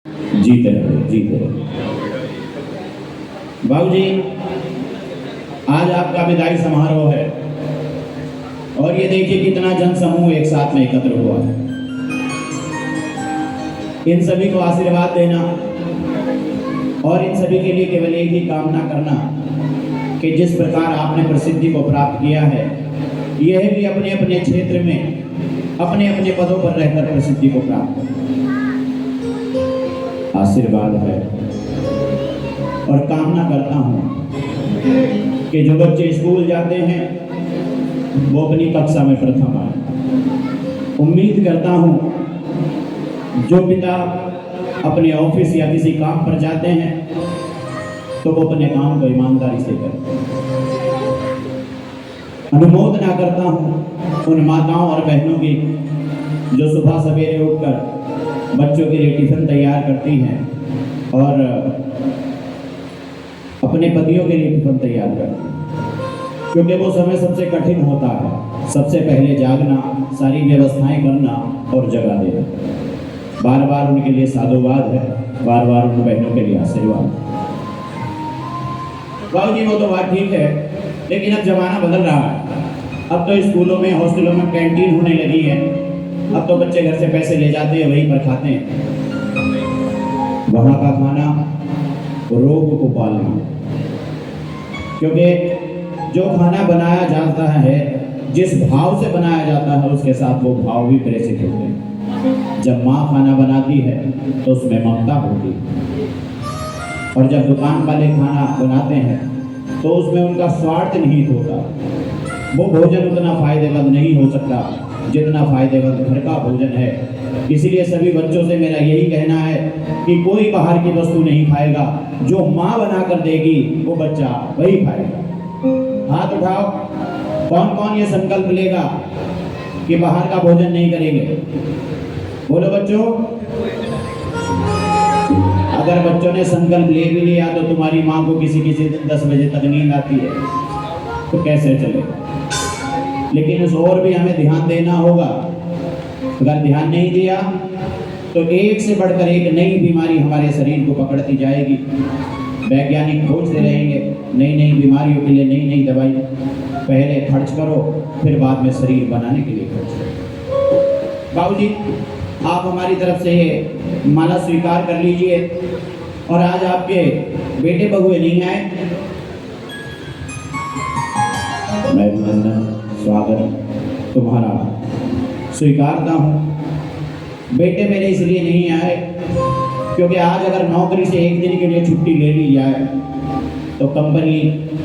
जीते रहो जीते रहो। बाबूजी, आज आपका विदाई समारोह है और ये देखिए कितना जन समूह एक साथ में एकत्र हुआ है। इन सभी को आशीर्वाद देना और इन सभी के लिए केवल एक ही कामना करना कि जिस प्रकार आपने प्रसिद्धि को प्राप्त किया है, यह भी अपने अपने क्षेत्र में अपने अपने पदों पर रहकर प्रसिद्धि को प्राप्त करें। आशीर्वाद है और कामना करता हूँ कि जो बच्चे स्कूल जाते हैं वो अपनी कक्षा में प्रथम आए। उम्मीद करता हूँ जो पिता अपने ऑफिस या किसी काम पर जाते हैं तो वो अपने काम को ईमानदारी से करें। अनुमोदना करता हूँ उन माताओं और बहनों की जो सुबह सवेरे उठकर बच्चों के लिए टिफिन तैयार करती हैं और अपने पतियों के लिए टिफिन तैयार करती हैं, क्योंकि वो समय सबसे कठिन होता है। सबसे पहले जागना, सारी व्यवस्थाएं करना और जगा देना। बार बार उनके लिए साधुवाद है, बार बार उन बहनों के लिए आशीर्वाद। बाबूजी, वो तो बात ठीक है, लेकिन अब जमाना बदल रहा है। अब तो स्कूलों में, हॉस्टलों में कैंटीन होने लगी है। अब तो बच्चे घर से पैसे ले जाते हैं, वहीं पर खाते हैं। वहाँ का खाना रोग को पालना, क्योंकि जो खाना बनाया जाता है, जिस भाव से बनाया जाता है, उसके साथ वो भाव भी प्रेषित होते हैं। जब माँ खाना बनाती है तो उसमें ममता होती है, और जब दुकान वाले खाना बनाते हैं तो उसमें उनका स्वार्थ निहित होता। वो भोजन उतना फायदेमंद नहीं हो सकता जितना फायदेमंद घर का भोजन है। इसलिए सभी बच्चों से मेरा यही कहना है कि कोई बाहर की वस्तु नहीं खाएगा। जो माँ बना कर देगी वो बच्चा वही खाएगा। हाथ उठाओ, कौन कौन ये संकल्प लेगा कि बाहर का भोजन नहीं करेंगे? बोलो बच्चों। अगर बच्चों ने संकल्प ले भी लिया तो तुम्हारी माँ को किसी किसी दिन 10 बजे तक नींद आती है, तो कैसे चलेगा? लेकिन उस और भी हमें ध्यान देना होगा। अगर ध्यान नहीं दिया तो एक से बढ़कर एक नई बीमारी हमारे शरीर को पकड़ती जाएगी। वैज्ञानिक खोजते रहेंगे नई नई बीमारियों के लिए नई नई दवाई। पहले खर्च करो, फिर बाद में शरीर बनाने के लिए खर्च करो। बाबूजी, आप हमारी तरफ से ये माला स्वीकार कर लीजिए। और आज आपके बेटे बहुए नहीं आए, मैं अभिनंदन स्वागत तुम्हारा स्वीकारता हूँ। बेटे मेरे इसलिए नहीं आए क्योंकि आज अगर नौकरी से एक दिन के लिए छुट्टी ले ली जाए तो कंपनी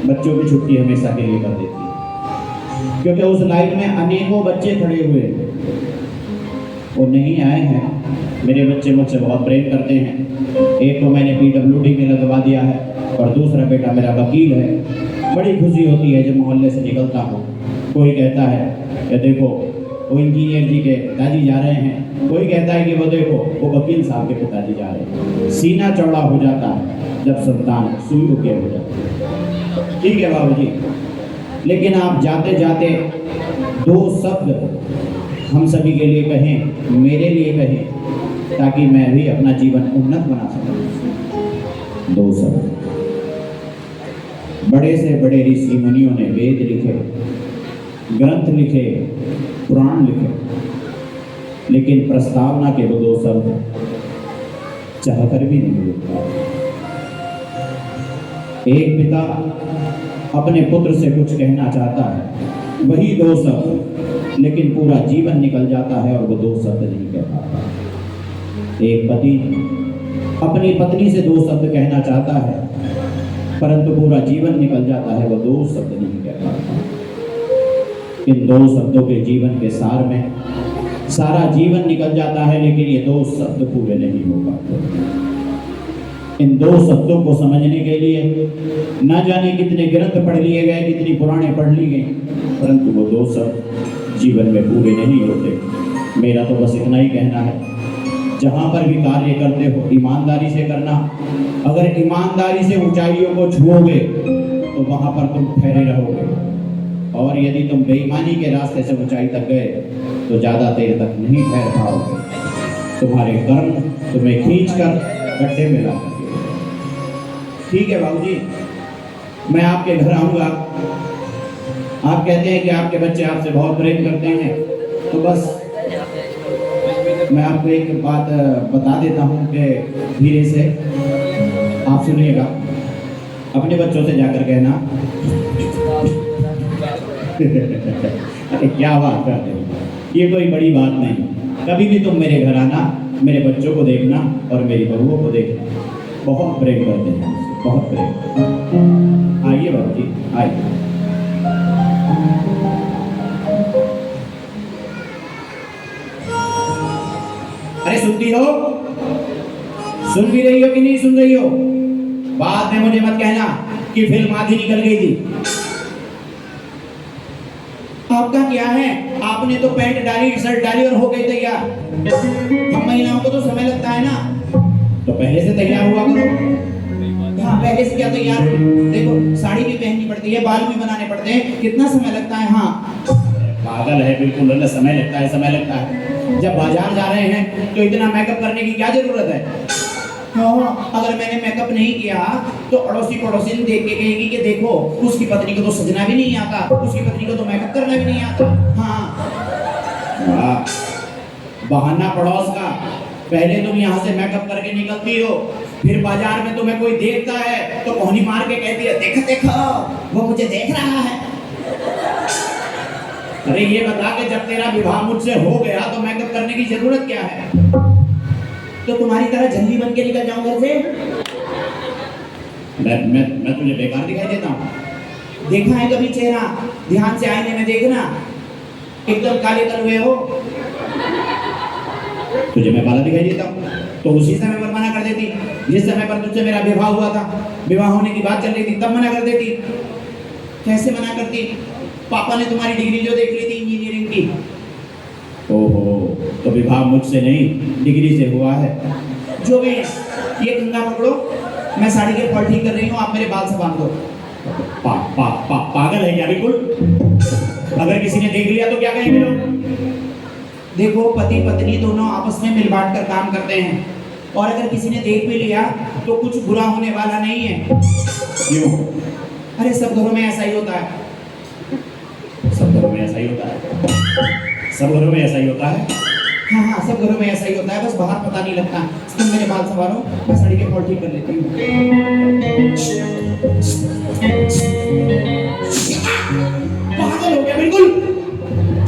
बच्चों की छुट्टी हमेशा के लिए कर देती है, क्योंकि उस लाइन में अनेकों बच्चे खड़े हुए वो नहीं आए हैं। मेरे बच्चे मुझसे बहुत प्रेम करते हैं। एक को मैंने PWD में लगवा दिया है और दूसरा बेटा मेरा वकील है। बड़ी खुशी होती है जब मोहल्ले से निकलता हूँ, कोई कहता है कि देखो वो इंजीनियर जी के पिताजी जा रहे हैं, कोई कहता है कि वो देखो वो वकील साहब के पिताजी जा रहे हैं। सीना चौड़ा हो जाता है जब संतान सुई रुके हो जाती है। ठीक है बाबूजी, लेकिन आप जाते जाते 2 शब्द हम सभी के लिए कहें, मेरे लिए कहें, ताकि मैं भी अपना जीवन उन्नत बना सकूं। 2 शब्द। बड़े से बड़े ऋषि मुनियों ने वेद लिखे, ग्रंथ लिखे, पुराण लिखे, लेकिन प्रस्तावना के वो 2 शब्द चाहकर भी नहीं लिखा। एक पिता अपने पुत्र से कुछ कहना चाहता है, वही 2 शब्द, लेकिन पूरा जीवन निकल जाता है और वो 2 शब्द नहीं कह पाता। एक पति अपनी पत्नी से 2 शब्द कहना चाहता है, परंतु पूरा जीवन निकल जाता है, वो 2 शब्द नहीं कह पाता। इन 2 शब्दों के जीवन के सार में सारा जीवन निकल जाता है, लेकिन ये 2 शब्द पूरे नहीं हो पाते। इन 2 शब्दों को समझने के लिए न जाने कितने ग्रंथ पढ़ लिए गए, कितनी पुराणे पढ़ ली गई, परंतु वो 2 शब्द जीवन में पूरे नहीं होते। मेरा तो बस इतना ही कहना है, जहाँ पर भी कार्य करते हो ईमानदारी से करना। अगर ईमानदारी से ऊंचाइयों को छुओगे तो वहाँ पर तुम ठहरे रहोगे, और यदि तुम बेईमानी के रास्ते से ऊंचाई तक गए तो ज़्यादा देर तक नहीं ठहर पाओगे। तुम्हारे कर्म तुम्हें खींच कर गड्ढे में ला देंगे। ठीक है बाबूजी, मैं आपके घर आऊँगा। आप कहते हैं कि आपके बच्चे आपसे बहुत प्रेम करते हैं, तो बस मैं आपको एक बात बता देता हूँ कि धीरे से आप सुनिएगा। अपने बच्चों से जाकर कहना अरे क्या बात करते हो, ये कोई बड़ी बात नहीं। कभी भी तुम मेरे घर आना, मेरे बच्चों को देखना और मेरी बहुओं को देखना, बहुत प्रेम करते हैं, बहुत प्रेम। आइए बाबूजी, आइए। अरे सुनती हो, सुन भी रही हो कि नहीं सुन रही हो? बाद में मुझे मत कहना कि फिल्म आधी निकल गई थी। आपका क्या है, आपने तो पैंट डाली, शर्ट डाली और हो गई तैयार। हम महिलाओं को तो समय लगता है ना, तो पहले से तैयार हुआ करो। हाँ, पहले से क्या तैयार हुई? देखो, साड़ी भी पहननी पड़ती है, बाल भी बनाने पड़ते हैं, कितना समय लगता है। हाँ, पागल है बिल्कुल, समय लगता है, समय लगता है। जब बाजार जा रहे हैं तो इतना मेकअप करने की क्या जरूरत है? हाँ, अगर मैंने मेकअप नहीं किया तो अड़ोसी पड़ोसी देख के कहेगी कि देखो, उसकी पत्नी को तो सजना भी नहीं आता, उसकी पत्नी को तो मेकअप करना भी नहीं आता। हाँ, बहाना पड़ोस का। पहले तुम यहाँ से मेकअप करके निकलती हो, फिर बाजार में तुम्हें कोई देखता है तो कोहनी मार के कहती है देखो देखो वो मुझे देख रहा है। अरे ये बता के जब तेरा विवाह मुझसे हो गया तो मेकअप करने की जरूरत क्या है? तो तुम्हारी तरह झल्ली बन के निकल जाऊं घर से? मैं तुझे बेकार दिखाई देता हूँ? देखा है कभी चेहरा? ध्यान से आईने में देखना, एकदम काले कर हुए हो। तुझे मैं काला दिखाई देता हूँ तो उसी समय पर मना कर देती, जिस समय पर तुझसे मेरा विवाह हुआ था, विवाह होने की बात चल रही थी, तब मना कर देती। कैसे मना करती? पापा ने तुम्हारी डिग्री जो देख ली थी इंजीनियरिंग की। ओहो, तो विवाह मुझसे नहीं डिग्री से हुआ है। जो भी है, ये कंगा पकड़ो, मैं साड़ी के फॉल ठीक कर रही हूँ, आप मेरे बाल से बांध दो। पागल है क्या बिल्कुल? अगर किसी ने देख लिया तो क्या कहेंगे लोग? देखो, पति पत्नी दोनों आपस में मिल बांट कर काम करते हैं, और अगर किसी ने देख भी लिया तो कुछ बुरा होने वाला नहीं है। क्यों? अरे सब घरों में ऐसा ही होता है, सब घरों में ऐसा ही होता है, सब घरों में ऐसा ही होता है। हाँ हाँ, सब घरों में ऐसा ही होता है, बस बाहर पता नहीं लगता। तुम मेरे बाल संवारो, मैं साड़ी के फॉल ठीक कर लेती हूँ। पागल हो गया बिल्कुल,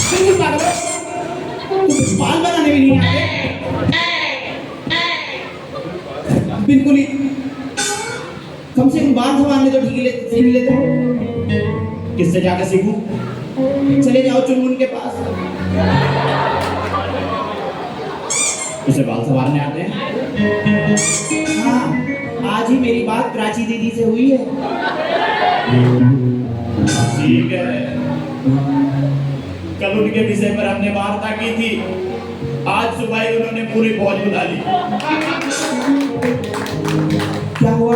बिल्कुल पागल हो। बाल बनाने भी नहीं आते बिल्कुल ही। कम से कम बाल संवारने तो सीख लेते हो। किससे जाकर सीखूं? चले जाओ चुनमुन के पास, उसे बाल संवारने आते हैं। हाँ, आज ही मेरी बात प्राची दीदी से हुई है। ठीक है, कल उनके विषय पर हमने वार्ता की थी, आज सुबह ही उन्होंने पूरी फौज बुला ली। क्या हुआ?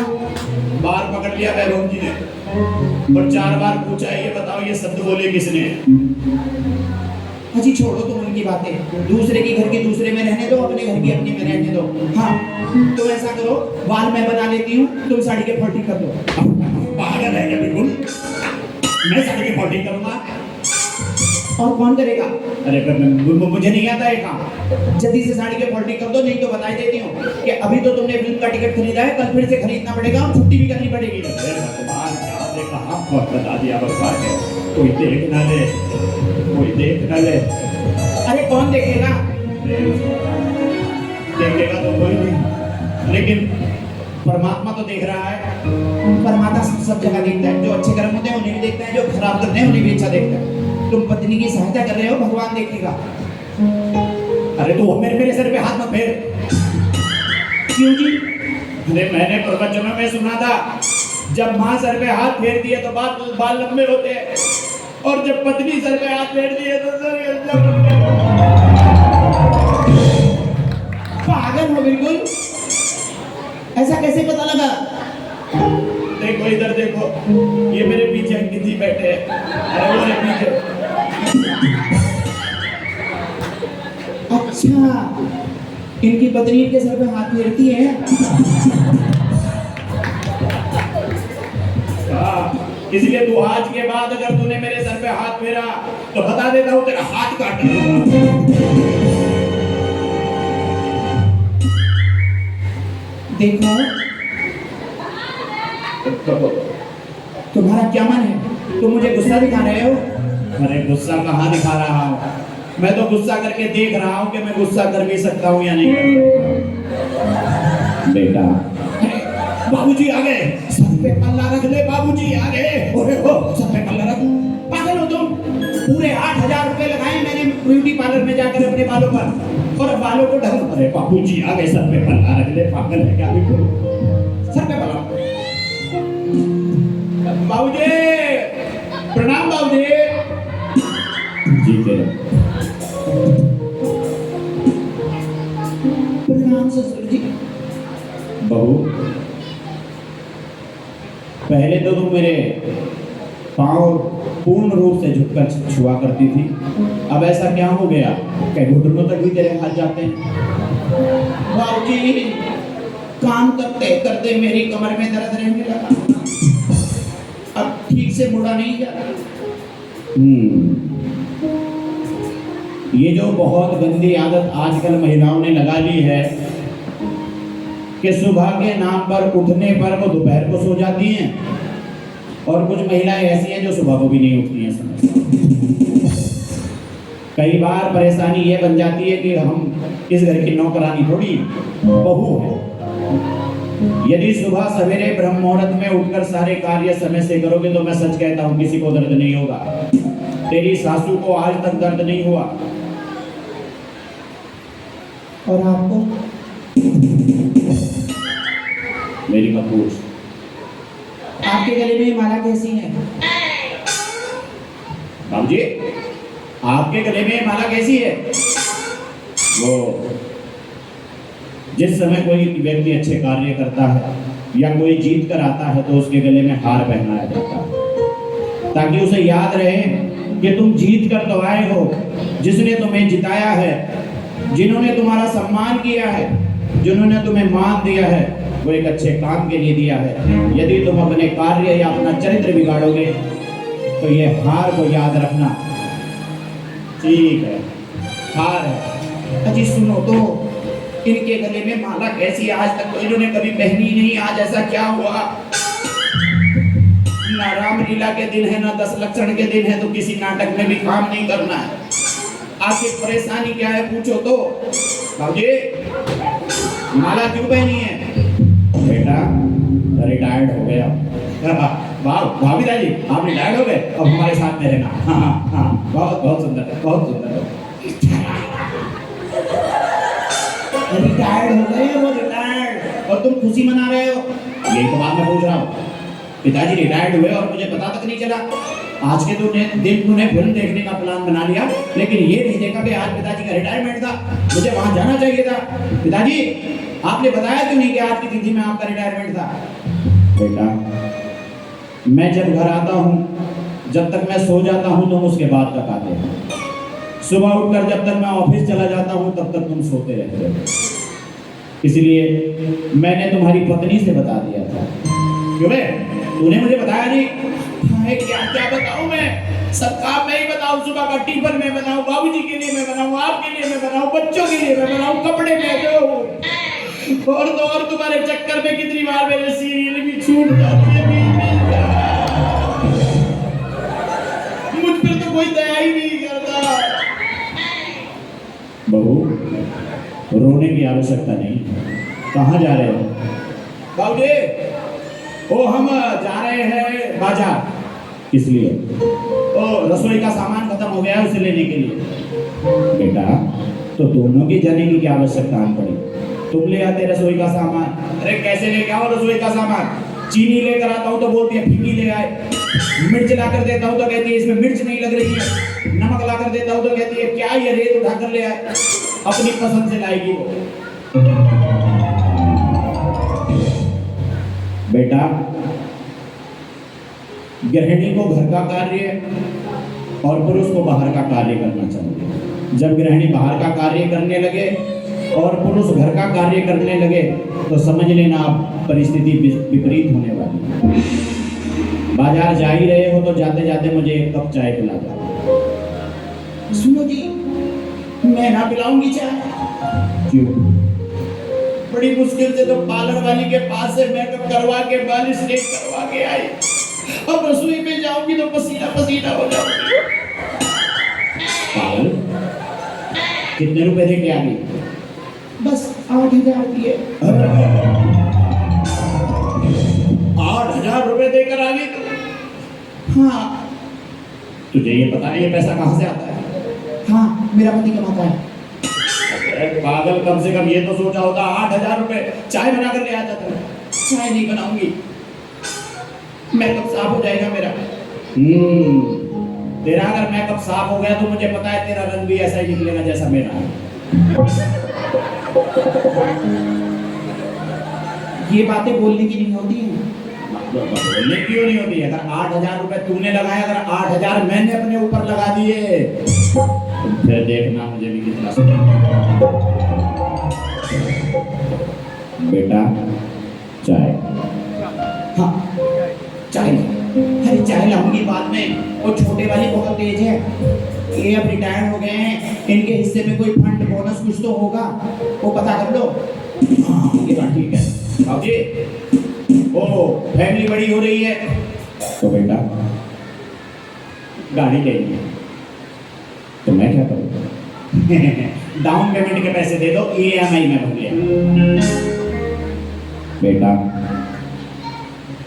बार पकड़ लिया वैभव जी ने और 4 बार पूछा, ये बताओ ये शब्द बोले किसने? अजी छोड़ो तुम उनकी बातें, दूसरे की घर की दूसरे में रहने दो, अपने घर की अपने में रहने दो। हाँ, तो ऐसा करो, बाल मैं बना लेती हूँ, तुम साड़ी के फॉल ठीक कर दो। पागल है क्या बिल्कुल? मैं साड़ी के फॉल ठीक करूंगा? और कौन करेगा? अरे मुझे नहीं आता है काम। जल्दी से साड़ी के फॉल ठीक कर दो, नहीं तो बता देती हूँ कि अभी तो तुमने फिल्म का टिकट खरीदा है, कल फिर से खरीदना पड़ेगा और छुट्टी भी करनी पड़ेगी। बता दिया है, कोई देख ना ले, कोई देख ना ले। अरे कौन देखेगा? देखेगा तो कोई नहीं, लेकिन परमात्मा तो देख रहा है। परमात्मा सब जगह देखता है, जो अच्छे कर्म होते हैं उन्हें भी देखता है, जो खराब करते हैं उन्हें भी अच्छा देखता है। तुम पत्नी की सहायता कर रहे हो, भगवान देखेगा। अरे तो मेरे सर पे हाथ मत फेर। क्यों जी? अरे मैंने प्रवचनों में सुना था, जब माँ सर पे हाथ फेरती है तो बाल लंबे होते हैं, और जब पत्नी सर पे हाथ फेरती है तो सर लंबे। पागल हो बिल्कुल, ऐसा कैसे पता लगा? देखो इधर देखो, ये मेरे पीछे अंकित जी बैठे हैं, अरे वो मेरे पीछे। अच्छा, इनकी पत्नी के सर पे हाथ फेरती है। इसलिए तू आज के बाद अगर तूने मेरे सर पे हाथ फेरा तो बता देता हूं तेरा हाथ काट दूंगा। देखो तुम्हारा क्या मन है? तुम मुझे गुस्सा दिखा रहे हो? अरे गुस्सा कहाँ दिखा रहा हूँ, मैं तो गुस्सा करके देख रहा हूँ कि मैं गुस्सा कर भी सकता हूँ या नहीं कर सकता। बेटा बाबूजी आ गए, सर पे पल्ला रख ले। बाबूजी आ गए। ओए हो, सर पे पल्ला रख। पागल हो तुम? पूरे 8,000 रुपए लगाए मैंने ब्यूटी पार्लर में जाकर अपने बालों पर, और बालों को ढंग। अरे बाबूजी आ गए, सर पे पल्ला रख ले। पागल है क्या बिल्कुल? सर पे पल्ला। बाबूजी प्रणाम। बाबूजी जी के प्रणाम ससुर जी। बहू पहले तो तुम मेरे पांव पूर्ण रूप से झुककर छुआ करती थी, अब ऐसा क्या हो गया कि घुटनों तक भी तेरे हाथ जाते हैं? बाबूजी काम करते करते मेरी कमर में दर्द रहने लगा, अब ठीक से मुड़ा नहीं जा रहा। ये जो बहुत गंदी आदत आजकल महिलाओं ने लगा ली है कि सुबह के नाम पर उठने पर वो दोपहर को सो जाती हैं, और कुछ महिलाएं ऐसी हैं जो सुबह को भी नहीं उठती हैं समय। कई बार परेशानी ये बन जाती है कि हम इस घर की नौकरानी थोड़ी बहू है। यदि सुबह सवेरे ब्रह्म मुहूर्त में उठकर सारे कार्य समय से करोगे तो मैं सच कहता हूँ किसी को दर्द नहीं होगा। तेरी सासू को आज तक दर्द नहीं हुआ, और आपको? मेरी मत पूछ। आपके गले में माला कैसी है? बाबूजी आपके गले में माला कैसी है? वो जिस समय कोई व्यक्ति अच्छे कार्य करता है या कोई जीत कर आता है तो उसके गले में हार पहनाया जाता है, ताकि उसे याद रहे कि तुम जीत कर तो आए हो, जिसने तुम्हें जिताया है, जिन्होंने तुम्हारा सम्मान किया है, जिन्होंने तुम्हें मान दिया है, वो एक अच्छे काम के लिए दिया है। यदि तुम अपने कार्य या अपना चरित्र बिगाड़ोगे तो ये हार को याद रखना। ठीक है, हार है। अजी सुनो तो, इनके गले में माला कैसी? आज तक तो इन्होंने कभी पहनी नहीं, आज ऐसा क्या हुआ? ना रामलीला के दिन है ना 10 लक्षण के दिन है, तो किसी नाटक में भी काम नहीं करना है। आखिर परेशानी क्या है पूछो तो। बाबूजी माला क्यों पहनी है? बेटा रिटायर्ड हो गया। वाह वाह पिताजी आप रिटायर्ड हो गए, अब हमारे साथ में रहना। हाँ बहुत बहुत सुंदर, बहुत सुंदर। रिटायर्ड हो गए वो, रिटायर्ड, और तुम खुशी मना रहे हो? यही तो बात मैं पूछ रहा हूँ। पिताजी रिटायर्ड हुए और मुझे पता तक नहीं चला। आज के दिन तूने फिल्म देखने का प्लान बना लिया, लेकिन ये नहीं देखा कि आज पिताजी का रिटायरमेंट था, मुझे वहां जाना चाहिए था। पिताजी आपने बताया क्यों नहीं कि आज की तिथि में आपका रिटायरमेंट था? बेटा मैं जब घर आता हूँ, जब तक मैं सो जाता हूँ तुम उसके बाद तक आते हो। सुबह उठकर जब तक मैं ऑफिस चला जाता हूँ तब तक तुम सोते रहते हो। इसलिए मैंने तुम्हारी पत्नी से बता दिया था। क्यों बे? तूने मुझे बताया नहीं? क्या क्या बताऊं मैं? सब काम मैं ही बताऊं। सुबह का टिफिन मैं बनाऊं, बाबूजी के लिए मैं बनाऊं, आपके लिए मैं बनाऊं, बच्चों के लिए मैं बनाऊं, कपड़े मैं दो, और तुम्हारे चक्कर में कितनी बार मेरे सीरियल भी छूट जाते हैं। मुझ पर तो कोई दया ही नहीं करता। बहू रोने की आवश्यकता नहीं। कहाँ जा रहे हो? बाबूजी ओ हम जा रहे हैं बाजार। किस लिए? ओ रसोई का सामान खत्म हो गया है, उसे लेने के लिए। बेटा तो दोनों की जाने की क्या आवश्यकता पड़ी? तुम ले आते रसोई का सामान। अरे कैसे लेके आओ रसोई का सामान? चीनी लेकर आता हूँ तो बोलती है फीकी ले आए, मिर्च लाकर देता हूँ तो कहती है इसमें मिर्च नहीं लग रही है, नमक लाकर देता हूँ तो कहती है क्या ये रेत उठाकर ले आए। अपनी पसंद से लाएगी वो। बेटा गृहिणी को घर का कार्य और पुरुष को बाहर का कार्य करना चाहिए। जब गृहिणी बाहर का कार्य करने लगे और पुरुष घर का कार्य करने लगे तो समझ लेना आप परिस्थिति विपरीत होने वाली है। बाजार जा ही रहे हो तो जाते जाते मुझे एक कप चाय पिला दो। सुनो जी, मैं ना पिलाऊंगी चाय। क्यों? बड़ी मुश्किल से तो पार्लर वाली के पास से मेकअप करवा के बाल स्ट्रेट करवा के आई, अब रसोई में जाऊंगी तो पसीना पसीना हो जाऊंगी। पागल, कितने रुपए दे के आ गई? बस 8,000 दिए। 8,000 रुपए देकर आ गई तो? हाँ। तुझे ये पता नहीं ये पैसा कहाँ से आता है? हाँ, मेरा पति कमाता है। पागल, कम से कम ये तो सोचा होता 8,000 रुपए चाय बना कर ले आ जाता। चाय नहीं बनाऊंगी, मेकअप साफ हो जाएगा मेरा। तेरा अगर मेकअप साफ हो गया तो मुझे पता है तेरा रंग भी ऐसा ही निकलेगा जैसा मेरा है। ये बातें बोलने की नहीं होती हैं। बोलने क्यों नहीं होती? अगर 8,000 रुपए तूने लगाए, अगर 8,000 मैंने अपने ऊपर लगा दिए, तो फिर देखना मुझे भी कितना बेटा चाय। हाँ, चाय। अरे चाय लाऊंगी बाद में। वो छोटे वाली बहुत तेज है, ये अब रिटायर्ड हो गए हैं, इनके हिस्से में कोई फंड बोनस कुछ तो होगा, वो पता कर लो। हाँ, ये बात ठीक है। अब जी, ओ फैमिली बड़ी हो रही है तो बेटा गाड़ी ले ली, तो मैं क्या करूँ? डाउन पेमेंट के पैसे दे दो, EMI में भर लिया। बेटा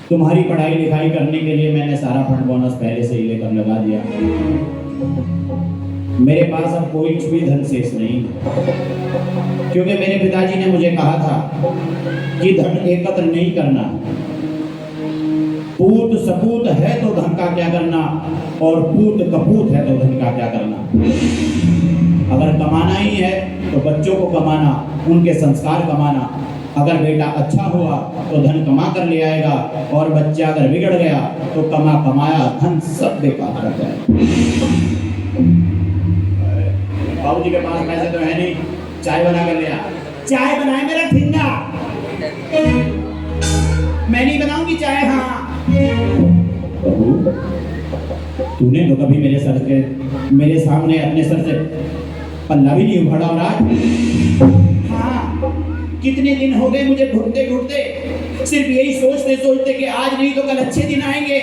तुम्हारी पढ़ाई लिखाई करने के लिए मैंने सारा फंड बोनस पहले से ही लेकर लगा दिया। मेरे पास अब कोई भी धन शेष नहीं है, क्योंकि मेरे पिताजी ने मुझे कहा था कि धन एकत्र नहीं करना, पूत सपूत है तो धन का क्या करना, और पूत कपूत है तो धन का क्या करना। अगर कमाना ही है तो बच्चों को कमाना, उनके संस्कार कमाना। अगर बेटा अच्छा हुआ तो धन कमा कर ले आएगा, और बच्चा अगर बिगड़ गया तो कमा कमाया धन सब बेकार कर जाएगा। बाबूजी के पास पैसे तो है नहीं, चाय बना कर ले आ। चाय बनाए मेरा ठिंगा, मैं नहीं बनाऊंगी चाय। हाँ बहू, तूने तो कभी मेरे सामने अपने सर से पल्ला भी नहीं उखाड़ा। और आज हाँ, कितने दिन हो गए मुझे ढूंढते ढूंढते, सिर्फ यही सोचते सोचते कि आज नहीं तो कल अच्छे दिन आएंगे।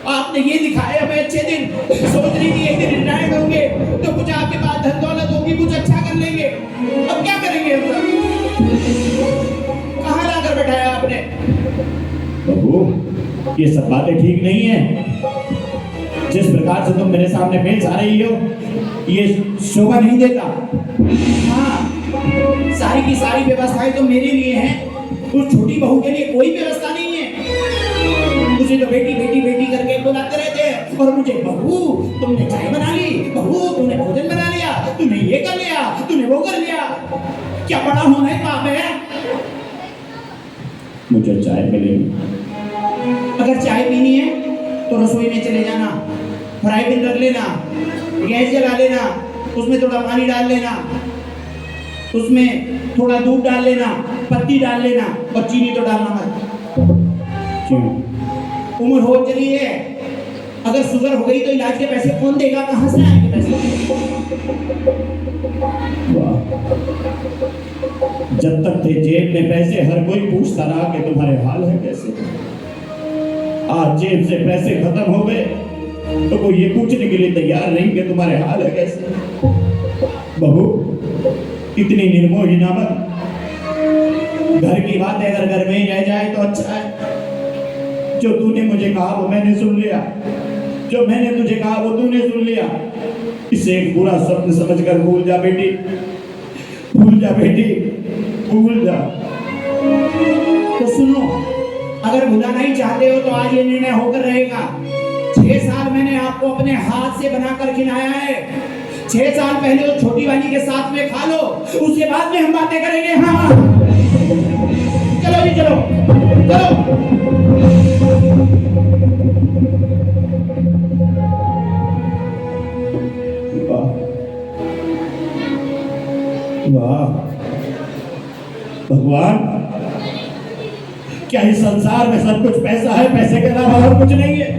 आपने ये दिखाया हमें अच्छे दिन, सोच रही थी एक दिन रिटायर्ड होंगे तो कुछ आपके पास धन दौलत होगी, कुछ अच्छा कर लेंगे। अब क्या करेंगे हम सब? कहाँ लाकर बैठाया आपने? बहू, ये सब बातें ठीक नहीं है। जिस प्रकार से तुम मेरे सामने पेश आ रही हो, ये शोभा नहीं देता। हाँ, सारी की सारी व्यवस्थाएं तो मेरे लिए हैं, उस छोटी बहू के लिए कोई व्यवस्था नहीं है। उसे तो बेटी बेटी बेटी करके बुलाते रहते हैं, और मुझे बहू तुमने चाय बना ली, बहू तुमने भोजन बना लिया, तुमने ये कर लिया, तुमने वो कर लिया। क्या बड़ा होना है पाप है? मुझे चाय मिलेगी। अगर चाय पीनी है तो रसोई में चले जाना, फ्राई पैन रख लेना, गैस जला लेना, उसमें थोड़ा पानी डाल लेना, उसमें थोड़ा दूध डाल लेना, पत्ती डाल लेना, और चीनी तो डालना मत। क्यों? उम्र हो चली है, अगर शुगर हो गई तो इलाज के पैसे कौन देगा? कहां से आएंगे पैसे? जब तक थे जेब में पैसे, हर कोई पूछता रहा कि तुम्हारे हाल है कैसे। आज जेब से पैसे खत्म हो गए तो कोई ये पूछने के लिए तैयार नहीं कि तुम्हारे हाल है कैसे। बहू, इतनी निर्मोही ना बन। घर की बातें अगर घर में ही रह जाए तो अच्छा है। जो तूने मुझे कहा वो मैंने सुन लिया, जो मैंने तुझे कहा वो तूने सुन लिया। इसे एक बुरा स्वप्न समझकर भूल जा बेटी, भूल जा बेटी, भूल जा। तो सुनो, अगर भुलाना ही चाहते हो तो आज ये निर्णय होकर रहेगा। 6 साल मैंने आपको अपने हाथ से बनाकर खिलाया है। 6 साल पहले वो छोटी वाली के साथ में खा लो, उसके बाद में हम बातें करेंगे। हाँ चलो जी, चलो चलो। वाह, भगवान, क्या इस संसार में सब कुछ पैसा है? पैसे के अलावा और कुछ नहीं है?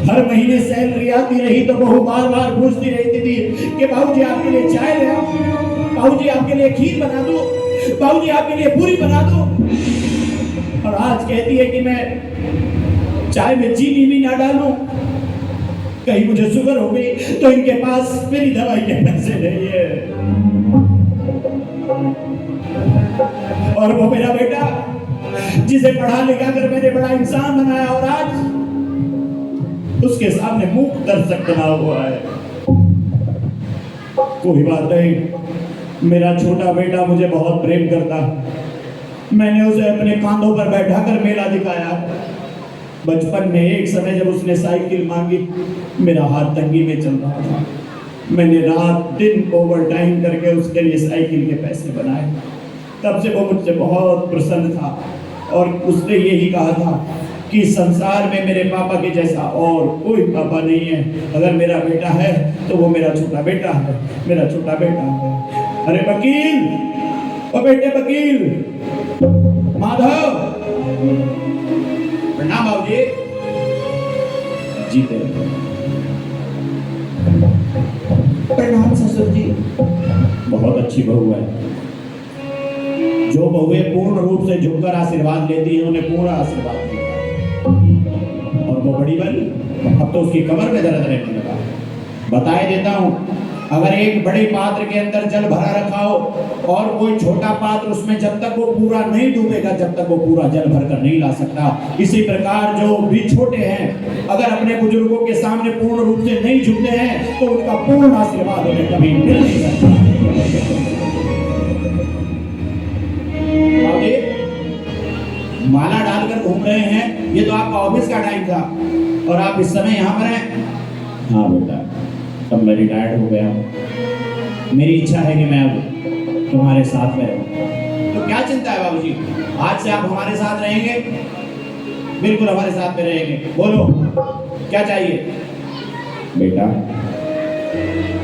हर महीने सैलरी आती रही तो बहू बार बार पूछती रहती थी कि बाबूजी आपके लिए चाय ले आओ, बाबूजी आपके लिए खीर बना दो, बाबूजी आपके लिए पूरी बना दो। और आज कहती है कि मैं चाय में चीनी भी ना डालूं, कहीं मुझे शुगर हो गई तो इनके पास मेरी दवाई के पैसे नहीं है। और वो मेरा बेटा जिसे पढ़ा लिखा कर मैंने बड़ा इंसान बनाया, और आज उसके सामने मुंह दर्शक बना हुआ है। कोई बात नहीं, मेरा छोटा बेटा मुझे बहुत प्रेम करता। मैंने उसे अपने कांधों पर बैठाकर मेला दिखाया। बचपन में एक समय जब उसने साइकिल मांगी, मेरा हाथ तंगी में चल रहा था। मैंने रात दिन ओवर टाइम करके उसके लिए साइकिल के पैसे बनाए। तब से वो मुझसे बहुत प्रसन्न था और उसने यही कहा था कि संसार में मेरे पापा के जैसा और कोई पापा नहीं है। अगर मेरा बेटा है तो वो मेरा छोटा बेटा है, मेरा छोटा बेटा है। अरे वकील, ओ बेटे वकील, माधव, प्रणाम बाबूजी। जीते प्रणाम ससुर जी। बहुत अच्छी बहू है। जो बहुएं पूर्ण रूप से झुककर आशीर्वाद लेती हैं उन्हें पूरा आशीर्वाद मिलता है। और वो बड़ी वाली, अब तो उसकी कमर में दर्द रहने लगा। बताए देता हूं, अगर एक बड़े पात्र के अंदर जल भरा रखा हो और कोई छोटा पात्र उसमें जब तक वो पूरा नहीं डूबेगा, जब तक वो पूरा जल भर कर नहीं ला सकता। इसी प्रकार जो भी छोटे हैं, अगर अपने बुजुर्गों के सामने पूर्ण रूप से नहीं झुकते हैं तो उनका पूर्ण आशीर्वाद उन्हें कभी मिल नहीं सकता। माला डालकर घूम रहे हैं, ये तो आपका ऑफिस का टाइम था और आप इस समय यहाँ पर हैं। हाँ बेटा, तब मैं रिटायर्ड हो गया हूँ। मेरी इच्छा है कि मैं अब तुम्हारे साथ में रहूँ। तो क्या चिंता है बाबूजी, आज से आप हमारे साथ रहेंगे, बिल्कुल हमारे साथ में रहेंगे। बोलो क्या चाहिए? बेटा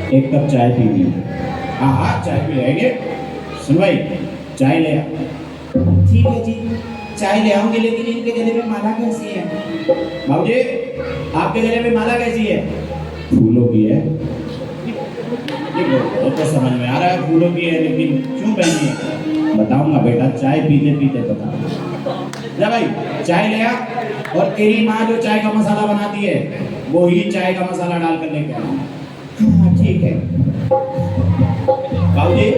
एक कप चाय पीनी। हाँ हाँ, चाय पी लेंगे। सुन भाई, चाय ले आ। ठीक है जी, चाय ले आऊंगी, लेकिन इनके गले में माला कैसी है? बाबूजी, आपके गले में माला कैसी है? फूलों की है। ये तो समझ में आ रहा है फूलों की है, लेकिन क्यों पहनी है? बताऊंगा बेटा, चाय पीते पीते बताऊंगा। जा भाई, चाय ले आ। और तेरी माँ जो चाय का मसाला बनाती है वो ही चाय का मसाला डालकर लेके आना। हाँ ठीक है। बाबूजी,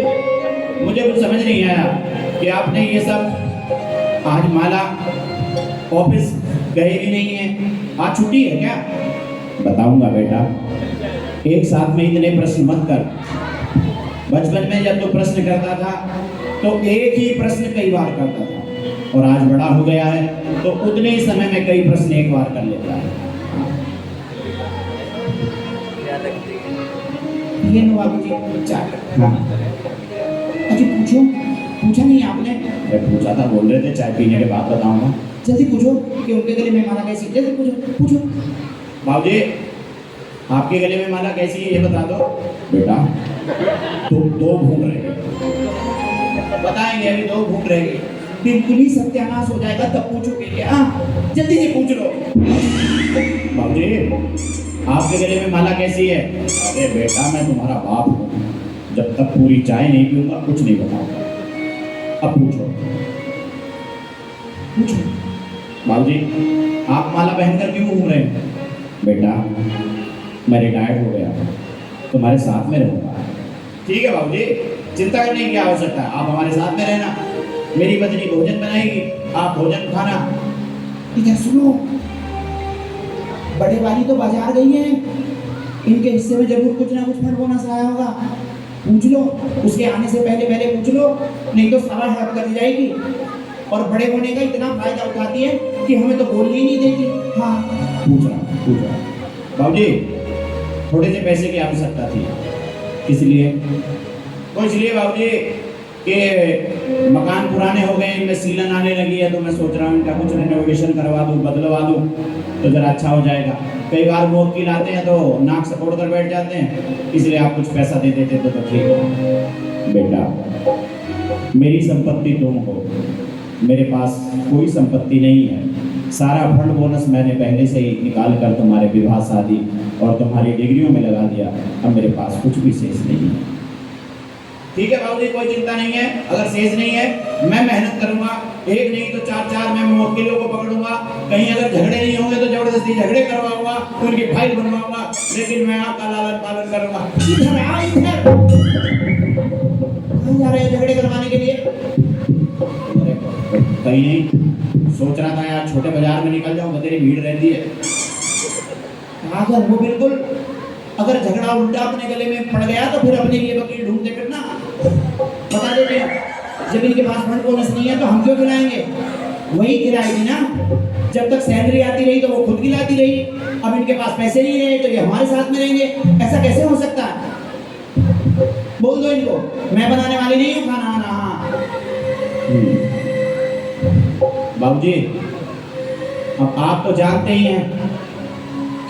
मुझे कुछ समझ नहीं आया कि आपने ये सब, आज माला, ऑफिस गए भी नहीं है, आज छुट्टी है क्या? बताऊंगा बेटा, एक साथ में इतने प्रश्न मत कर। बचपन में जब तो प्रश्न करता था तो एक ही प्रश्न कई बार करता था, और आज बड़ा हो गया है तो उतने ही समय में कई प्रश्न एक बार कर लेता है। ये लो बाबूजी चाय। हाँ, अजी पूछो, पूछा नहीं आपने? मैं पूछा था, बोल रहे थे चाय पीने के बाद बताऊंगा। जल्दी पूछो कि उनके गले में माला कैसी है, जल्दी पूछो पूछो। बाबूजी, आपके गले में माला कैसी है ये बता दो। बेटा तुम दो घूम रहे, बताएंगे अभी, दो घूम रहे, बिल्कुल ही सत्यानाश हो जाएगा तब पूछोगे क्या? हाँ जल्दी से पूछ लो। बाबूजी, आपके गले में माला कैसी है? अरे बेटा, मैं तुम्हारा बाप हूँ, जब तक पूरी चाय नहीं पीऊंगा कुछ नहीं बताऊंगा। अब पूछो पूछो। बाबूजी, आप माला पहनकर क्यों घूम रहे हैं? बेटा मैं रिटायर्ड हो गया, तुम्हारे साथ में रहूंगा। ठीक है बाबूजी, चिंता करने की क्या आवश्यकता है, आप हमारे साथ में रहना। मेरी पत्नी भोजन बनाएगी, आप भोजन खाना। इधर सुनो, बड़े वाली तो बाजार गई हैं, इनके हिस्से में जरूर कुछ ना कुछ फंड बोनस आया होगा। पूछ लो, उसके आने से पहले पहले पूछ लो, नहीं तो सारा हड़प कर जाएगी। और बड़े होने का इतना फायदा उठाती है कि हमें तो बोलने ही नहीं देती। हाँ पूछ रहा। बाबूजी, थोड़े से पैसे की आवश्यकता थी, इसलिए। वो इसलिए बाबूजी कि मकान पुराने हो गए, इनमें सीलन आने लगी है, तो मैं सोच रहा हूँ इनका कुछ रेनोवेशन करवा दूँ, बदलवा दूँ तो ज़रा अच्छा हो जाएगा। कई बार वो वकील आते हैं तो नाक से तोड़ कर बैठ जाते हैं, इसलिए आप कुछ पैसा दे देते तो ठीक हो। बेटा, मेरी संपत्ति तुम हो, मेरे पास कोई संपत्ति नहीं है। सारा फंड बोनस मैंने पहले से ही निकाल कर तुम्हारे विवाह शादी और तुम्हारी डिग्रियों में लगा दिया। अब मेरे पास कुछ भी शेष नहीं है। ठीक है बाबूजी, कोई चिंता नहीं है। अगर शेष नहीं है, मैं मेहनत करूंगा, एक नहीं तो चार मैं वकीलों को पकड़ूंगा। कहीं अगर झगड़े नहीं होंगे तो जबरदस्ती झगड़े करवाऊंगा, उनकी फाइल बनवाऊंगा, लेकिन मैं आपका लालन पालन करूंगा। कहाँ जा रहे हैं झगड़े करवाने के लिए? कहीं नहीं, सोच रहा था यार छोटे बाजार में निकल जाऊं, बतेरी भीड़ रहती है। अगर वो बिल्कुल, अगर झगड़ा उल्टा अपने गले में पड़ गया तो फिर अपने लिए वकील ढूंढते फिरना। बता देते हैं, जब इनके पास फंड बोनस नहीं है तो हम क्यों खिलाएंगे? वही खिलाएगी ना। जब तक सैलरी आती रही तो वो खुद खिलाती रही। अब इनके पास पैसे नहीं रहे तो ये हमारे साथ में रहेंगे। ऐसा कैसे हो सकता है? बोल दो इनको, मैं बनाने वाली नहीं हूँ खाना वाना। हाँ बाबूजी, अब आप तो जानते ही हैं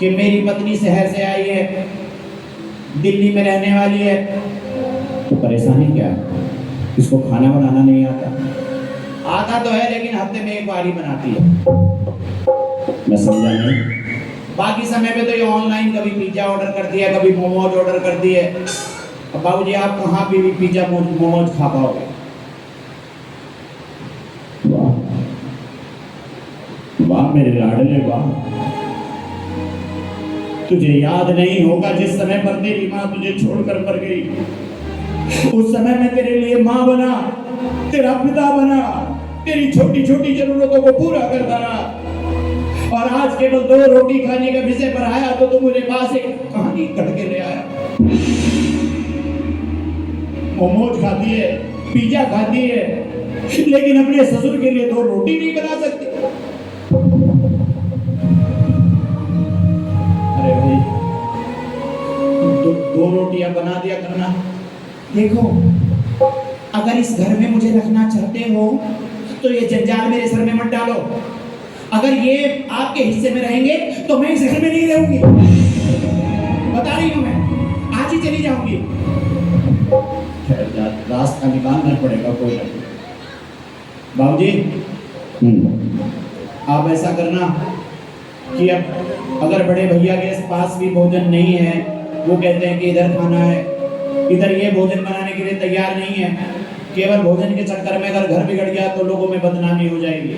कि मेरी पत्नी शहर से आई है, दिल्ली में रहने वाली है। तो परेशानी क्या है? इसको खाना बनाना नहीं आता। आता तो है लेकिन हफ्ते में एक बार ही बनाती है। मैं समझा नहीं। बाकी समय पे तो ये ऑनलाइन कभी पिज्जा ऑर्डर करती है, कभी मोमोज ऑर्डर करती है। अब बाबूजी आप कहाँ भी पिज्जा मोमोज खा पाओगे? वाह वाह मेरे लाडले वाह। तुझे याद नहीं होगा जिस समय पर तेरी माँ तुझे छोड़कर मर गई, उस समय मैं तेरे लिए माँ बना, तेरा पिता बना, तेरी छोटी छोटी जरूरतों को पूरा करता रहा। और आज केवल 2 रोटी खाने के विषय पर आया तो तू मुझे पास एक कहानी कट के ले आया। मोमोज खाती है, पिज्जा खाती है, लेकिन अपने ससुर के लिए 2 रोटी नहीं बना सकती। अरे भाई, 2 रोटियां बना दिया करना। देखो, अगर इस घर में मुझे रखना चाहते हो तो ये जंजाल मेरे सर में मत डालो। अगर ये आपके हिस्से में रहेंगे तो मैं इस घर में नहीं रहूंगी। बता रही हूं, मैं आज ही चली जाऊंगी। रास्ता निकालना पड़ेगा कोई ना कोई। बाबूजी, आप ऐसा करना कि अब अगर बड़े भैया के पास भी भोजन नहीं है, वो कहते हैं कि इधर खाना है, इधर ये भोजन बनाने के लिए तैयार नहीं है, केवल भोजन के चक्कर में अगर घर बिगड़ गया तो लोगों में बदनामी हो जाएगी।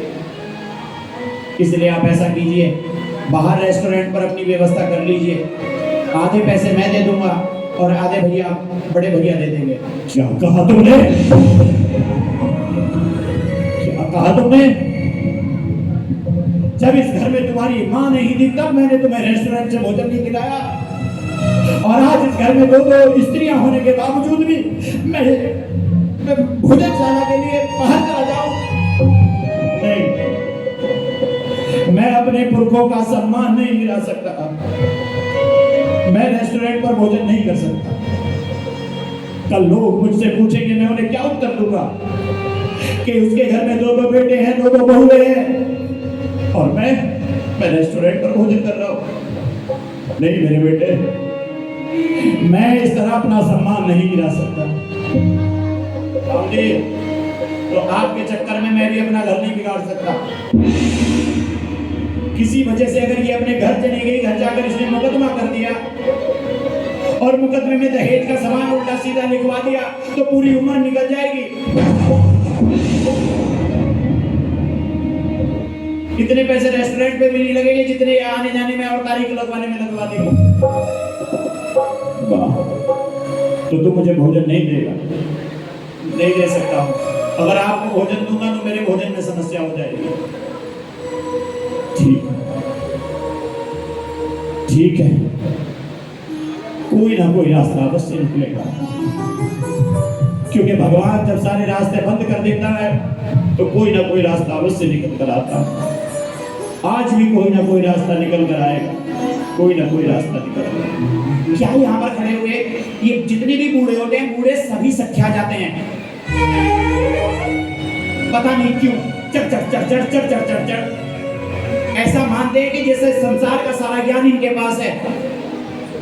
इसलिए आप ऐसा कीजिए, बाहर रेस्टोरेंट पर अपनी व्यवस्था कर लीजिए। आधे पैसे मैं दे दूंगा और आधे भैया, बड़े भैया दे देंगे। क्या कहा तुमने? क्या कहा तुमने? जब इस घर में तुम्हारी माँ नहीं थी तब मैंने तुम्हें रेस्टोरेंट से भोजन नहीं खिलाया, और आज इस घर में 2 स्त्रियां होने के बावजूद भी मैं भोजनशाला के लिए बाहर चला जाऊं? नहीं, मैं अपने पुरखों का सम्मान नहीं गिरा सकता। मैं रेस्टोरेंट पर भोजन नहीं कर सकता। कल लोग मुझसे पूछेंगे, मैं उन्हें क्या उत्तर दूंगा कि उसके घर में 2 बेटे हैं, 2 बहुएं हैं, और मैं रेस्टोरेंट पर भोजन कर रहा हूं। नहीं मेरे बेटे, मैं इस तरह अपना सम्मान नहीं गिरा सकता। तो आपके चक्कर में मैं भी अपना घर नहीं बिगाड़ सकता। किसी वजह से अगर ये अपने घर चली गई, घर जाकर इसने मुकदमा कर दिया और मुकदमे में दहेज का सामान उल्टा सीधा लिखवा दिया तो पूरी उम्र निकल जाएगी। इतने पैसे रेस्टोरेंट पे भी नहीं लगेंगे जितने आने जाने में और तारीख लगवाने में लगवा देंगे। तो तुम मुझे भोजन नहीं देगा? नहीं दे सकता हूं। अगर आपको भोजन दूंगा तो मेरे भोजन में समस्या हो जाएगी। ठीक है, कोई ना कोई रास्ता अवश्य निकलेगा, क्योंकि भगवान जब सारे रास्ते बंद कर देता है तो कोई ना कोई रास्ता अवश्य निकल कर आता है। आज भी कोई ना कोई रास्ता निकल कर आएगा, कोई ना कोई रास्ता निकल कर आएगा। क्या यहाँ पर खड़े हुए ये जितने भी बूढ़े होते हैं, बूढ़े सभी सख्या जाते हैं। पता नहीं क्यों चढ़ चढ़ चढ़ चढ़ चढ़ चढ़ चढ़ चढ़ ऐसा मानते हैं कि जैसे संसार का सारा ज्ञान इनके पास है,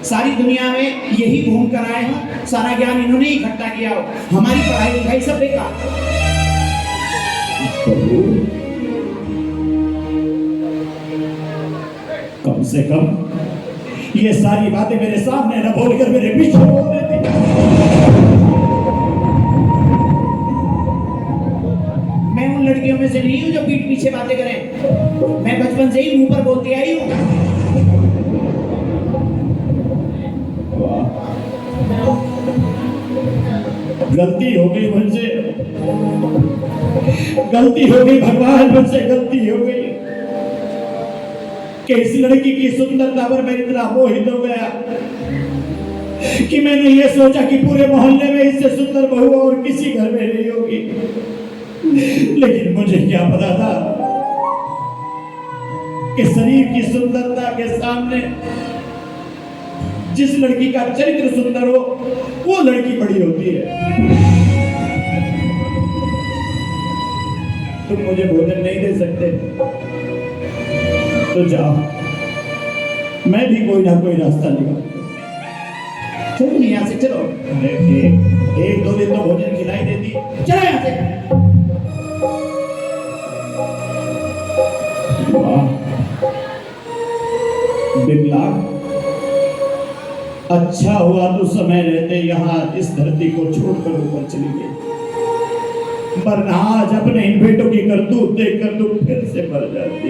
सारी दुनिया में यही घूम कर आए हो, सारा ज्ञान इन्होंने ही इकट्ठा किया हो, हमारी पढ़ाई लिखाई सब बेकार। कम से कम ये सारी बातें मेरे सामने न बोलकर मेरे पीछे बोल देती। मैं उन लड़कियों में से नहीं हूं जो पीठ पीछे बातें करें, मैं बचपन से ही मुंह पर बोलती आई हूं। गलती हो गई मुझसे, गलती हो गई भगवान, मुझसे गलती हो गई कि इस लड़की की सुंदरता पर मैं इतना मोहित हो गया कि मैंने ये सोचा कि पूरे मोहल्ले में इससे सुंदर बहू और किसी घर में नहीं होगी। लेकिन मुझे क्या पता था कि शरीर की सुंदरता के सामने जिस लड़की का चरित्र सुंदर हो वो लड़की बड़ी होती है। तुम मुझे भोजन नहीं दे सकते तो जाओ, मैं भी कोई ना कोई रास्ता निकाल। चलो यहाँ से चलो। एक दो दिन तो भोजन खिलाई देती। चलो यहाँ से। बिमला, अच्छा हुआ तो समय रहते यहाँ इस धरती को छोड़कर ऊपर चली गई, वरना आज अपने इन बेटों की करतूत देखकर तू फिर से मर जाती।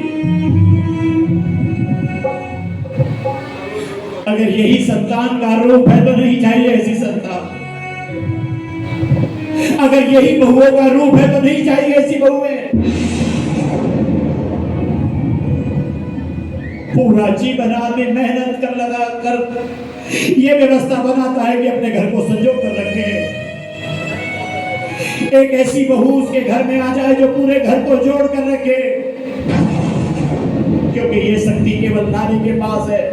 अगर यही संतान का रूप है तो नहीं चाहिए ऐसी संतान। अगर यही बहुओं का रूप है तो नहीं चाहिए ऐसी बहुएं। पूरा जीवन आदमी मेहनत कर लगा कर ये व्यवस्था बनाता है कि अपने घर को संजो कर रखे, एक ऐसी बहू उसके घर में आ जाए जो पूरे घर को जोड़ कर रखे, क्योंकि ये शक्ति केवल नारी के पास है।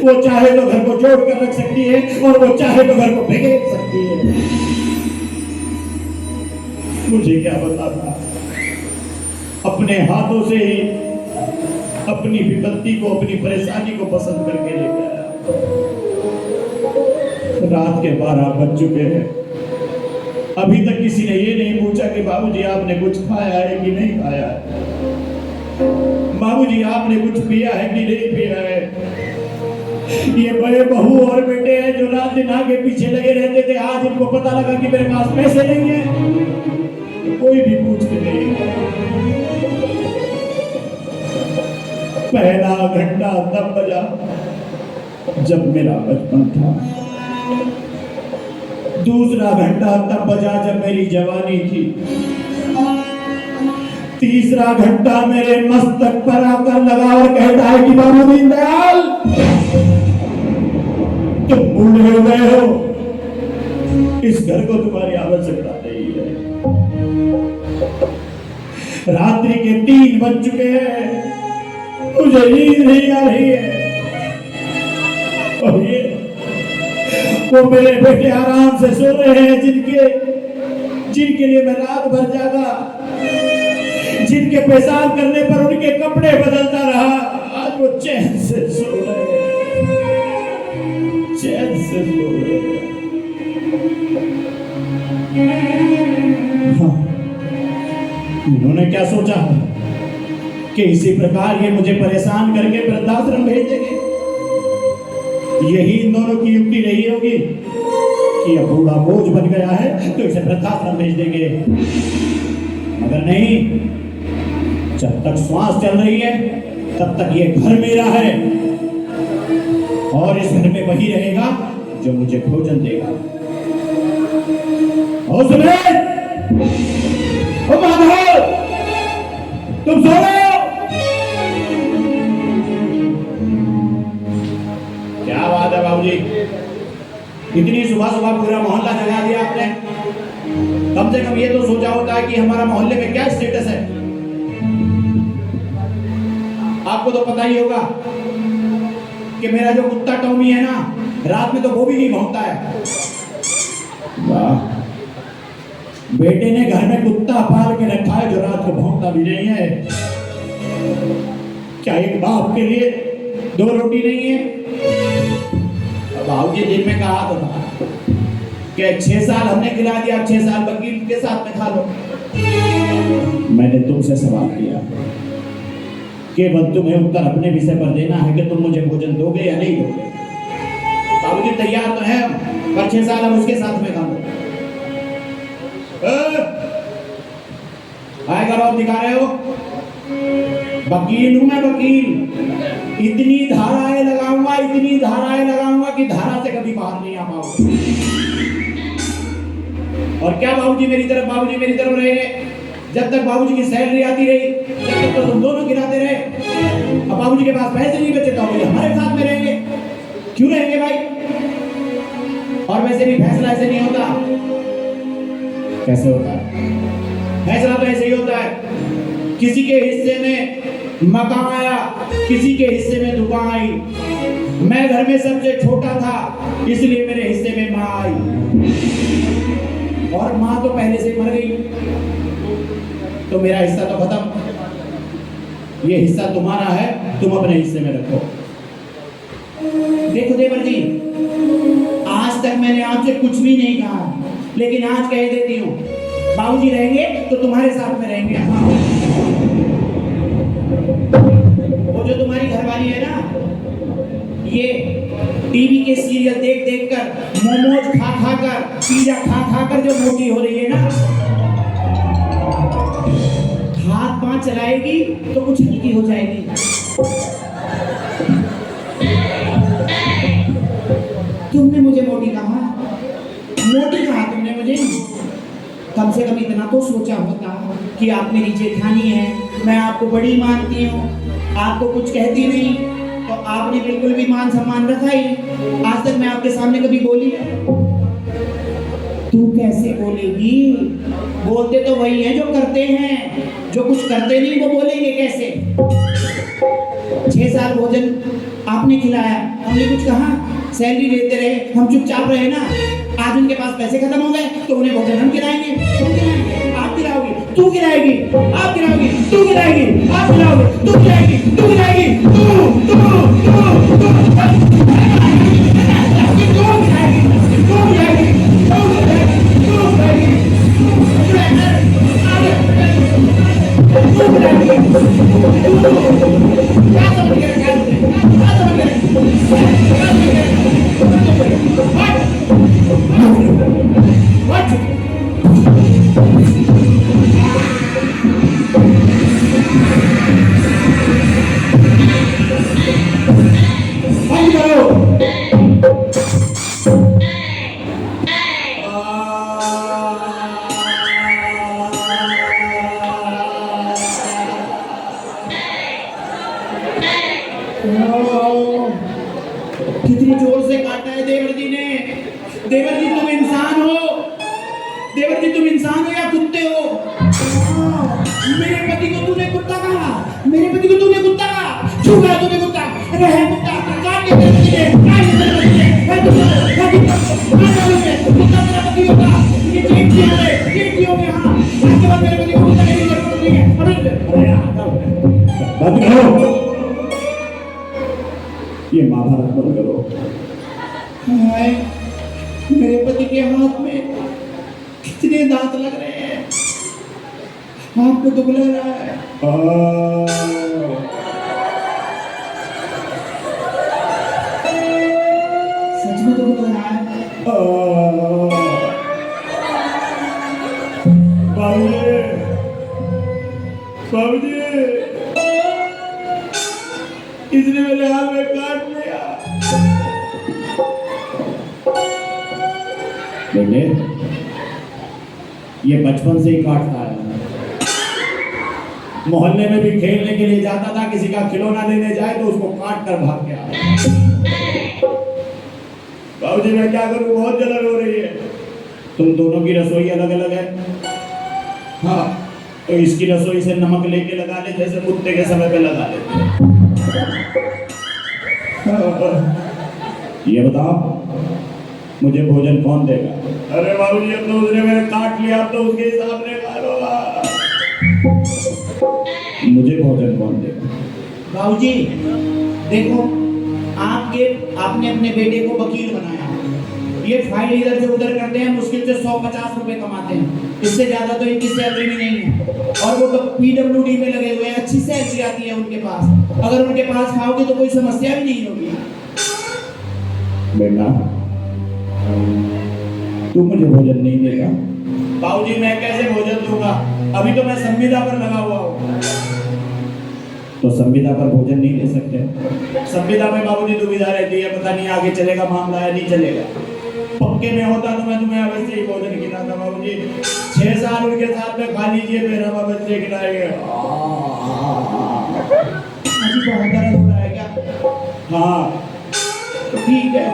वो चाहे तो घर को जोड़ कर रख सकती है और वो चाहे तो घर को बिखेर सकती है। मुझे क्या पता था, अपने हाथों से ही अपनी विपत्ति को, अपनी परेशानी को पसंद करके लेके आया। रात के 12 बज चुके हैं, अभी तक किसी ने ये नहीं पूछा कि बाबूजी आपने कुछ खाया है कि नहीं खाया है, बाबूजी आपने कुछ पिया है कि नहीं पिया है। ये बड़े बहू और बेटे हैं जो रात दिन आगे पीछे लगे रहते थे, आज इनको पता लगा कि मेरे पास पैसे नहीं है, तो कोई भी पूछते नहीं। पहला घंटा तब बजा जब मेरा बचपन था, दूसरा घंटा तब बजा जब मेरी जवानी थी, तीसरा घंटा मेरे मस्तक पर आकर लगा और कहता है कि बाबू दीनदयाल तुम बूढ़े हो गए हो, इस घर को तुम्हारी आवश्यकता नहीं है। रात्रि के 3 बज चुके हैं, मुझे नींद नहीं आ रही है, और ये वो मेरे बेटे आराम से सो रहे हैं जिनके लिए मैं रात भर जागा, जिनके पेशाब करने पर उनके कपड़े बदलता रहा, आज वो चैन से सो रहे हैं, चैन से सो रहे हैं। हाँ, इन्होंने क्या सोचा कि इसी प्रकार ये मुझे परेशान करके वृद्धाश्रम भेज देंगे। यही इन दोनों की युक्ति रही होगी कि अब बूढ़ा बोझ बन गया है तो इसे वृद्धाश्रम भेज देंगे, मगर नहीं, जब तक श्वास चल रही है तब तक ये घर मेरा है और इस घर में वही रहेगा जो मुझे भोजन देगा। और सुने, ओ माधव, तुम सो रहे हो? क्या बात है बाबूजी, इतनी सुबह सुबह पूरा मोहल्ला जगा दिया आपने। कम से कम ये तो सोचा होता है कि हमारा मोहल्ले में क्या स्टेटस है। आपको तो पता ही होगा कि मेरा जो कुत्ता टॉमी है ना, रात में तो वो भी नहीं भौंकता है। वाह, बेटे ने घर में कुत्ता पाल के रखा है जो रात को भौंकता भी नहीं है। क्या एक बाप के लिए 2 रोटी नहीं है? अब बाबूजी दिन में कहा तो था कि 6 साल हमने खिला दिया, अब 6 साल वकील के साथ में खा लो। मैंने तुमसे सवाल किया, केवल तुम्हें उत्तर अपने विषय पर देना है कि तुम मुझे भोजन दोगे या नहीं दोगे। बाबूजी तैयार तो है, पर 6 साल हम उसके साथ में खा लो। काय करो दिखा रहे हो? वकील हूं मैं, वकील। इतनी धाराएं लगाऊंगा, इतनी धाराएं लगाऊंगा कि धारा से कभी बाहर नहीं आ पाओगे। और क्या बाबूजी मेरी तरफ रहे? जब तक बाबूजी की सैलरी आती रही, जब तक तो तुम दोनों गिराते रहे। अब बाबूजी के पास पैसे नहीं बचे तो हमारे साथ में रहेंगे। क्यों रहेंगे भाई? और वैसे भी फैसला ऐसे नहीं होता। कैसे होता है? फैसला तो ऐसे ही होता है, किसी के हिस्से में मकान आया, किसी के हिस्से में दुकान आई। मैं घर में सबसे छोटा था, इसलिए मेरे हिस्से में माँ आई, और माँ तो पहले से मर गई, तो मेरा हिस्सा तो खत्म। ये हिस्सा तुम्हारा है, तुम अपने हिस्से में रखो। देखो देवर जी, आज तक मैंने आपसे कुछ भी नहीं कहा, लेकिन आज कह देती हूँ, बाबूजी रहेंगे तो तुम्हारे साथ में रहेंगे। हाँ। वो जो तुम्हारी घरवाली है ना, ये टीवी के सीरियल देख देख कर, मोमोज खा खा कर, पिज्जा खा खा कर जो मोटी हो रही है ना, हाथ पांव चलाएगी तो कुछ हल्की हो जाएगी। तुमने मुझे मोटी कहा? मोटी कहा तुमने मुझे? कम से कम इतना तो सोचा होता कि आप मेरी जेठानी है, मैं आपको बड़ी मानती हूँ, आपको कुछ कहती नहीं, तो आपने बिल्कुल भी मान सम्मान रखा ही। आज तक मैं आपके सामने कभी बोली? तू कैसे बोलेगी? बोलते तो वही हैं जो करते हैं, जो कुछ करते नहीं वो बोलेंगे कैसे? 6 साल भोजन आपने खिलाया, हमने कुछ कहा? सैलरी लेते रहे, हम चुपचाप रहे ना। आज उनके पास पैसे खत्म हो गए तो उन्हें भोजन हम गिराएंगे, तुम गिराएंगे, आप गिराओगे, तू गिराएगी, आप गिराओगे, तू गिराएगी, आप गिराओगे, तू गिराएगी, तू गिराएगी, कितनी जोर से काटा है देवर जी ने। देवर जी तुम इंसान हो, देवर जी तुम इंसान हो या कुत्ते हो? मेरे पति को तूने कुत्ता कहा, मेरे पति को तूने कुत्ता कहा, छूगा तूने कुत्ता, रहे कुत्ता, काट के तेरे पति ने, काट के तेरे पति ने, मैं कुत्ता मेरा पति होगा, ये चेक किया है, चेक किया है। हाँ, इसके बाद मेरे पति को कुत्ता नहीं जरूरत नहीं है। अरे ये महाभारत मत करो। हाय, मेरे पति के हाथ में कितने दांत लग रहे हैं, हाथ को दुख लग रहा है। सच में दुख लग रहा है। बाबूजी, इसने मेरे हाथ में काट लिया। बेटे, ये बचपन से ही काटता है। मोहल्ले में भी खेलने के लिए जाता था, किसी का खिलौना लेने जाए तो उसको काट कर भाग गया। बाबूजी मैं क्या करूं, बहुत जलन हो रही है। तुम दोनों की रसोई अलग अलग है। हाँ, तो इसकी रसोई से नमक लेके लगा ले, जैसे कुत्ते के समय पे लगा लेते। ये बताओ, मुझे भोजन कौन देगा? अरे बाबूजी, अब तो उसने मेरे काट लिया, अब तो उसके हिसाब से काटोगा। मुझे भोजन कौन देगा? बाबूजी देखो, आपने अपने बेटे को वकील बनाया, ये फाइल इधर से उधर करते हैं, मुश्किल से 150 रुपए कमाते हैं, इससे ज्यादा तो इनकी सैलरी भी नहीं है। और वो तो PWD में लगे हुए हैं, अच्छी सैलरी आती है उनके पास। अगर उनके पास खाओगे तो कोई समस्या भी नहीं होगी। बेटा, तू मुझे भोजन नहीं देगा? बाबूजी मैं कैसे भोजन दूंगा? अभी तो मैं संविदा पर लगा हुआ हूँ। तो संविदा पर भोजन नहीं दे सकते? संविदा में बाबूजी दुविधा रहती है, पता नहीं आगे चलेगा मामला या नहीं चलेगा। पक्के में होता तो मैं तुम्हें अवश्य ही भोजन खिलाता बाबूजी। 6 साल उनके साथ में खा लीजिए, मेरा अवश्य खिलाएंगे। अजी बहुत दर्द हो रहा है क्या? हाँ तो ठीक है,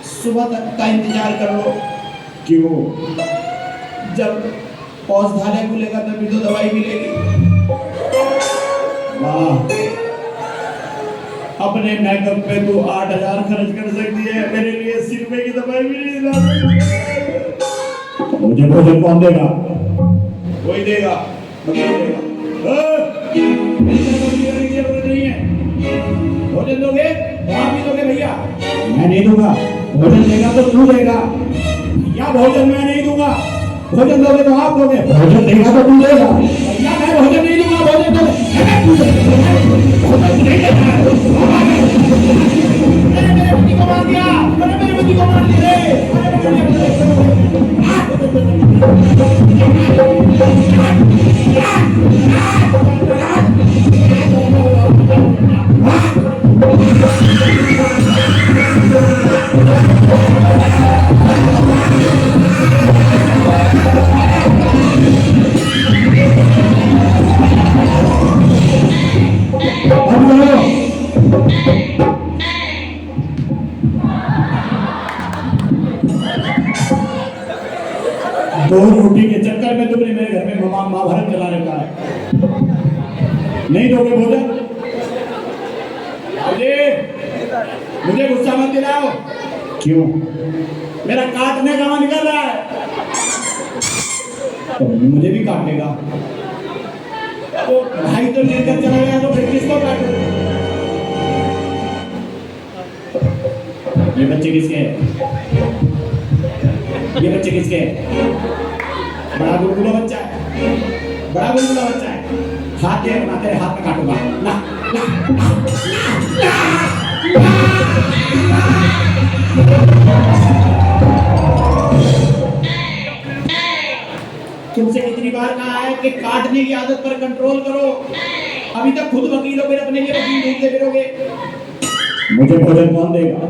सुबह तक का इंतजार कर लो। क्यों? जब औषधालय खुलेगा तभी तो दवाई मिलेगी। वाह, अपने मेकअप पे तू 8,000 खर्च कर सकती है, मेरे लिए 80 रुपए की दवाई भी नहीं ला सकती। मुझे भोजन कौन देगा? कोई देगा, वकील देगा। जरूरत नहीं है। भोजन दोगे तो आप ही दोगे भैया। मैं नहीं दूंगा। भोजन देगा तो तू देगा। या भोजन मैं नहीं दूंगा, भोजन दोगे तो आप दोगे। भोजन देगा तो तू देगा। या मैं भोजन नहीं दूंगा, भोजन दोगे। मेरे पति को मार दिया, मेरे पति को मार दिया रे। दो रोटी के चक्कर में तुमने मेरे घर में महाभारत चला रखा है। नहीं दोगे भोजन? मुझे गुस्सा मत दिलाओ। क्यों? मेरा काटने का मन कर रहा है। तो मुझे भी काटेगा। वो भाई तो लेकर चला गया, तो फिर किसको काटूं? ये बच्चे किसके हैं? ये बच्चे किसके हैं? बड़ा गुलगुला बच्चा है, बड़ा गुलगुला बच्चा है। हाथ दे, मैं तेरे हाथ में काटूंगा। ला, ला, ला, ला, तुमसे कितनी बार कहा है कि काटने की आदत पर कंट्रोल करो। अभी तक खुद वकील हो, फिर अपने लिए वकील ढूंढते फिरोगे। मुझे भोजन कौन देगा?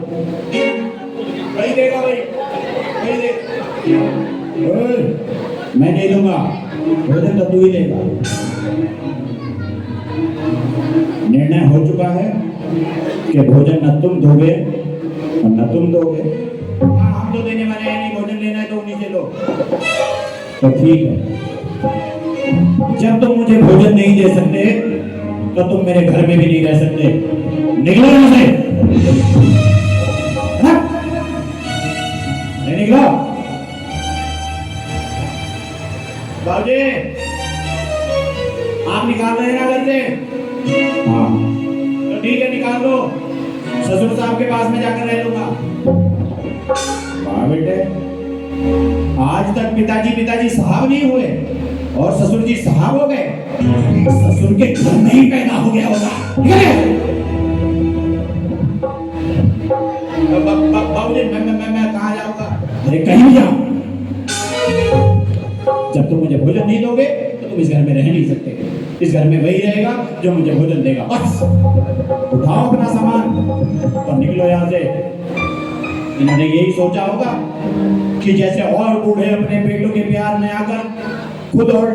वही देगा भाई, वही देगा। मैं नहीं दूंगा। भोजन तो तू ही देगा। निर्णय हो चुका है कि भोजन न तुम दोगे और न तुम दोगे। हाँ, हम तो देने वाले हैं नहीं। भोजन लेना है तो उन्हीं से लो। तो ठीक है, जब तुम मुझे भोजन नहीं दे सकते तो तुम मेरे घर में भी नहीं रह सकते। निकलो यहाँ से। नहीं निकलो। बाबूजी, आप निकाल रहे हैं ना घर से? हाँ, तो ठीक है, निकाल दो। ससुर साहब के पास में जाकर रह लूंगा। वाह बेटे, आज तक पिताजी साहब नहीं हुए और ससुर जी साहब हो गए। ससुर के घर में ही पैदा हो गया होगा। बाबूजी, मैं कहाँ जाऊंगा? अरे कहीं भी जाओ। जब तुम मुझे भोजन नहीं दोगे तो तुम इस घर में रह नहीं सकते। इस घर में वही रहेगा जो मुझे भोजन देगा। बस उठाओ अपना सामान और निकलो यहाँ से। इन्होंने यही सोचा होगा कि जैसे और बूढ़े अपने बेटों के प्यार में आकर खुद और